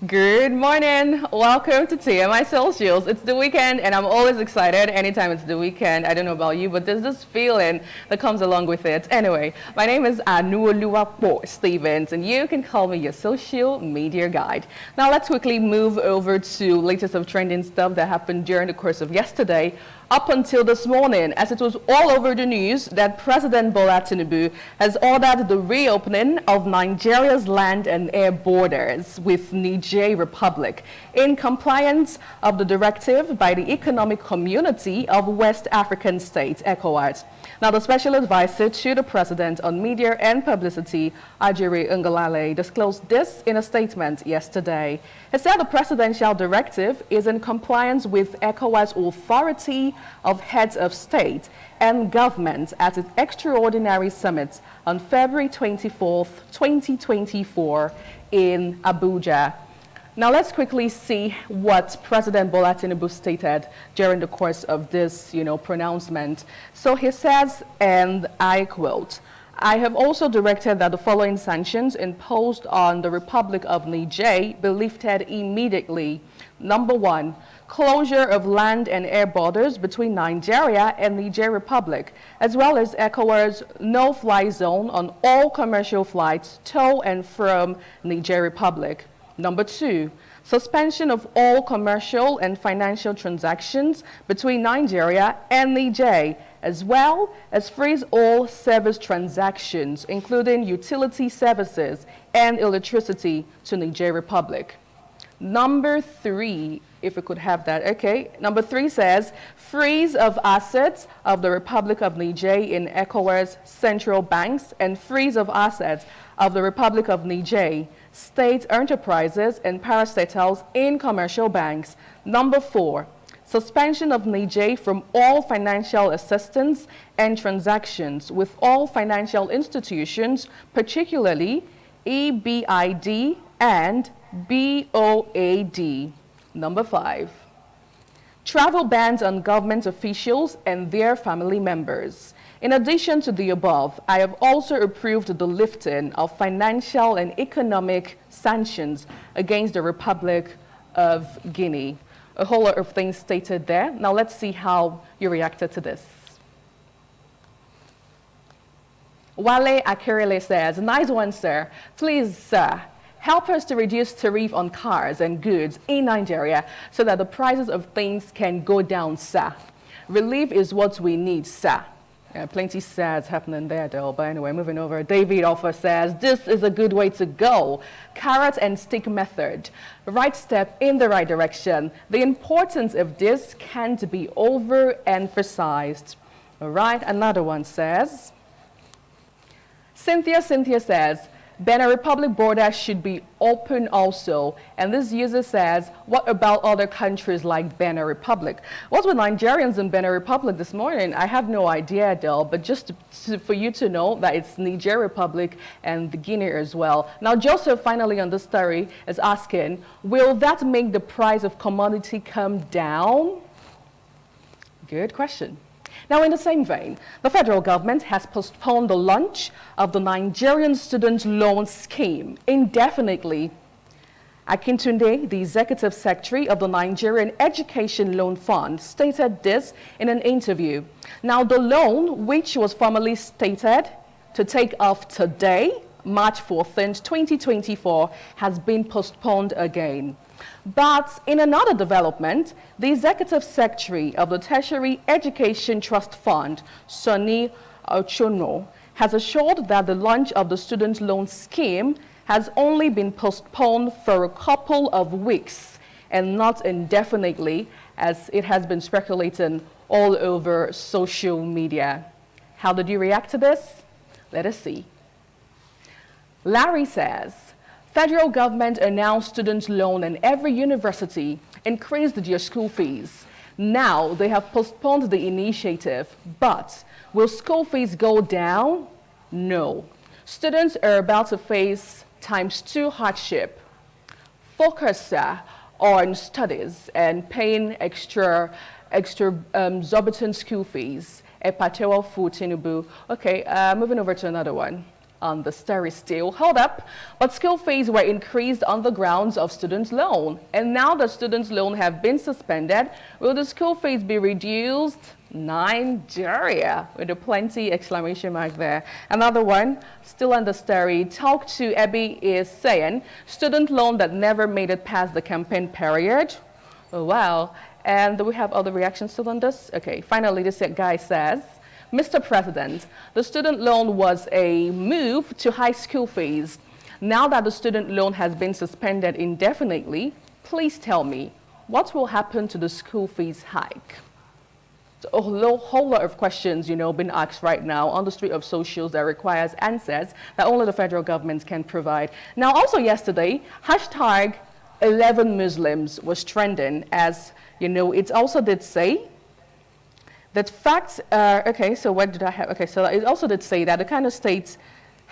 Good morning. Welcome to TMI Socials. It's the weekend and I'm always excited anytime it's the weekend. I don't know about you, but there's this feeling that comes along with it. Anyway, my name is Anuoluwapo Stevens and you can call me your social media guide. Now let's quickly move over to latest of trending stuff that happened during the course of yesterday up until this morning, as it was all over the news that President Bola Tinubu has ordered the reopening of Nigeria's land and air borders with Niger Republic in compliance of the directive by the Economic Community of West African States, ECOWAS. Now, the special advisor to the president on media and publicity, Ajuri Ngelale, disclosed this in a statement yesterday. He said the presidential directive is in compliance with ECOWAS authority of heads of state and government at its extraordinary summit on February 24th, 2024 in Abuja. Now let's quickly see what President Bola Tinubu stated during the course of this, pronouncement. So he says, and I quote, "I have also directed that the following sanctions imposed on the Republic of Niger be lifted immediately. Number one, closure of land and air borders between Nigeria and Niger Republic, as well as ECOWAS no-fly zone on all commercial flights to and from Niger Republic. Number two, suspension of all commercial and financial transactions between Nigeria and Niger, as well as freeze all service transactions, including utility services and electricity to Niger Republic." Number three, if we could have that, okay. Number three says, freeze of assets of the Republic of Niger in ECOWAS central banks and freeze of assets of the Republic of Niger, state enterprises and parastatals in commercial banks. Number four, suspension of Niger from all financial assistance and transactions with all financial institutions, particularly EBID and BOAD. Number five, travel bans on government officials and their family members. In addition to the above, I have also approved the lifting of financial and economic sanctions against the Republic of Guinea. A whole lot of things stated there. Now let's see how you reacted to this. Wale Akirele says, "Nice one, sir. Please, sir, help us to reduce tariff on cars and goods in Nigeria so that the prices of things can go down, sir. Relief is what we need, sir." Plenty sads happening there, though. But anyway, moving over. David Offer says, "This is a good way to go. Carrot and stick method. Right step in the right direction. The importance of this can't be overemphasized." All right, another one says, Cynthia says, "Benin Republic border should be open also." And this user says, "What about other countries like Benin Republic?" What's with Nigerians in Benin Republic this morning? I have no idea though, but just for you to know that it's Niger Republic and the Guinea as well. Now Joseph, finally on this story, is asking, will that make the price of commodity come down? Good question. Now, in the same vein, the federal government has postponed the launch of the Nigerian Students Loan Scheme indefinitely. Akintunde, the executive secretary of the Nigerian Education Loan Fund, stated this in an interview. Now, the loan, which was formally stated to take off today, March 14th, 2024, has been postponed again. But in another development, the executive secretary of the Tertiary Education Trust Fund, Sonny Ochono, has assured that the launch of the student loan scheme has only been postponed for a couple of weeks and not indefinitely, as it has been speculating all over social media. How did you react to this? Let us see. Larry says, "Federal government announced student loan and every university increased their school fees. Now they have postponed the initiative, but will school fees go down? No. Students are about to face ×2 hardship. Focus on studies and paying exorbitant school fees." Epatewa Fu Tinubu. Okay, moving over to another one. on the story still. Hold up, but school fees were increased on the grounds of student loan. And now the student loan have been suspended. Will the school fees be reduced? Nigeria, with a plenty exclamation mark there. Another one, still on the story, Talk to Ebi is saying, student loan that never made it past the campaign period. Oh, wow. And do we have other reactions still on this? Okay, finally, this guy says, Mr. President, the student loan was a move to high school fees. Now that the student loan has been suspended indefinitely, please tell me, what will happen to the school fees hike? So a whole lot of questions, being asked right now on the street of socials that requires answers that only the federal government can provide. Now, also yesterday, hashtag 11 Muslims was trending as, it also did say that facts, okay, so what did I have? Okay, so it also did say that the Kano State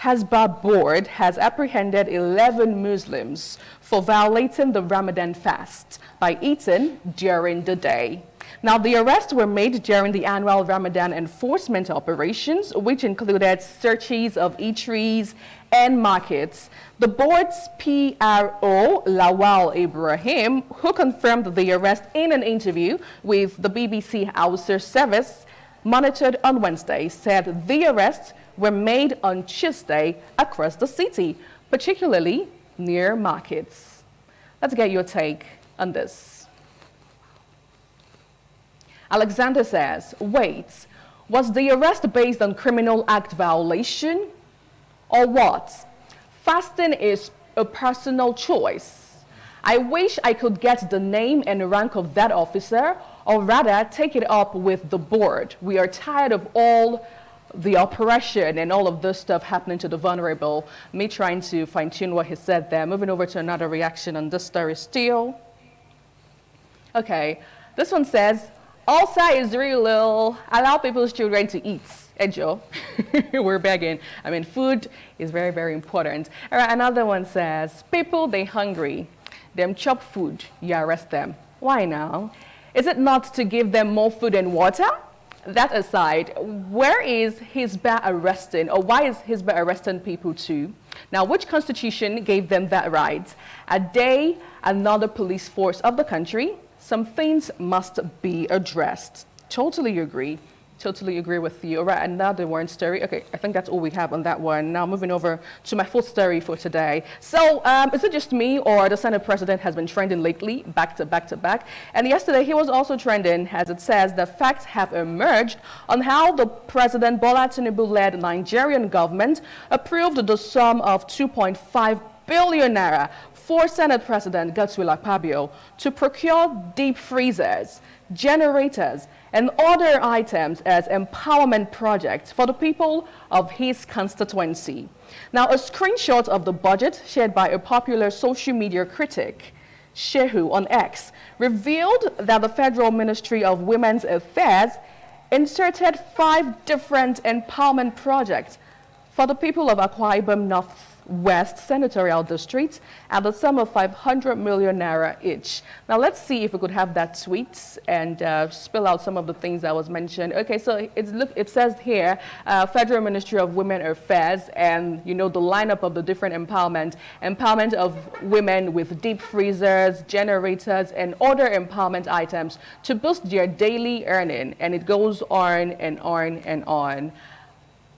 Hasba board has apprehended 11 Muslims for violating the Ramadan fast by eating during the day. Now, the arrests were made during the annual Ramadan enforcement operations, which included searches of eateries and markets. The board's PRO, Lawal Ibrahim, who confirmed the arrest in an interview with the BBC Hausa service, monitored on Wednesday, said the arrests were made on Tuesday across the city, particularly near markets. Let's get your take on this. Alexander says, wait, was the arrest based on criminal act violation or what? Fasting is a personal choice. I wish I could get the name and rank of that officer, or rather take it up with the board. We are tired of all the oppression and all of this stuff happening to the vulnerable. Me trying to fine-tune what he said there. Moving over to another reaction on this story still. Okay, this one says, ulcer is real. Allow people's children to eat. Joe, we're begging. I mean, food is very, very important. All right, another one says, people, they hungry. Them chop food, you arrest them. Why now? Is it not to give them more food and water? That aside, where is Hisbah arresting, or why is Hisbah arresting people too? Now, which constitution gave them that right? Are they another police force of the country? Some things must be addressed. Totally agree. Totally agree with you. All right, another one story. Okay, I think that's all we have on that one. Now moving over to my full story for today. So is it just me or the Senate president has been trending lately, back to back to back? And yesterday he was also trending, as it says, that facts have emerged on how the President Bola Tinubu-led Nigerian government approved the sum of 2.5 billion naira for Senate President Godswill Akpabio to procure deep freezers, generators, and other items as empowerment projects for the people of his constituency. Now, a screenshot of the budget shared by a popular social media critic, Shehu on X, revealed that the Federal Ministry of Women's Affairs inserted 5 different empowerment projects for the people of Akwa Ibom Northwest Senatorial District at the sum of 500 million naira each. Now let's see if we could have that tweet and spill out some of the things that was mentioned. Okay, so it says here, Federal Ministry of Women Affairs, and the lineup of the different empowerment of women with deep freezers, generators, and other empowerment items to boost their daily earning, and it goes on and on and on.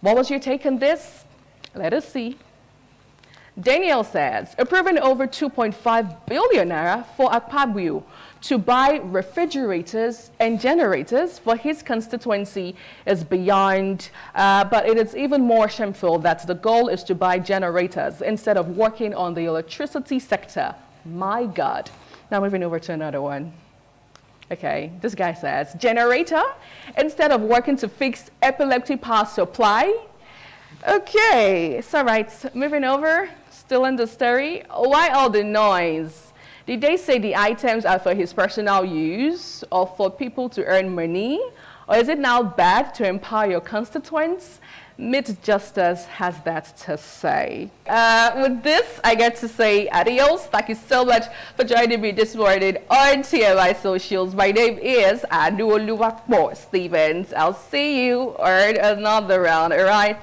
What was your take on this? Let us see. Daniel says, approving over 2.5 billion naira for Akpabio to buy refrigerators and generators for his constituency is beyond, but it is even more shameful that the goal is to buy generators instead of working on the electricity sector. My God. Now moving over to another one. Okay, this guy says, generator instead of working to fix epilepsy power supply. Okay, it's all right. Moving over, still in the story. Why all the noise? Did they say the items are for his personal use or for people to earn money? Or is it now bad to empower your constituents? Mid Justice has that to say. With this, I get to say adios. Thank you so much for joining me this morning on TMI Socials. My name is Anuoluwakbo Stevens. I'll see you on another round, all right?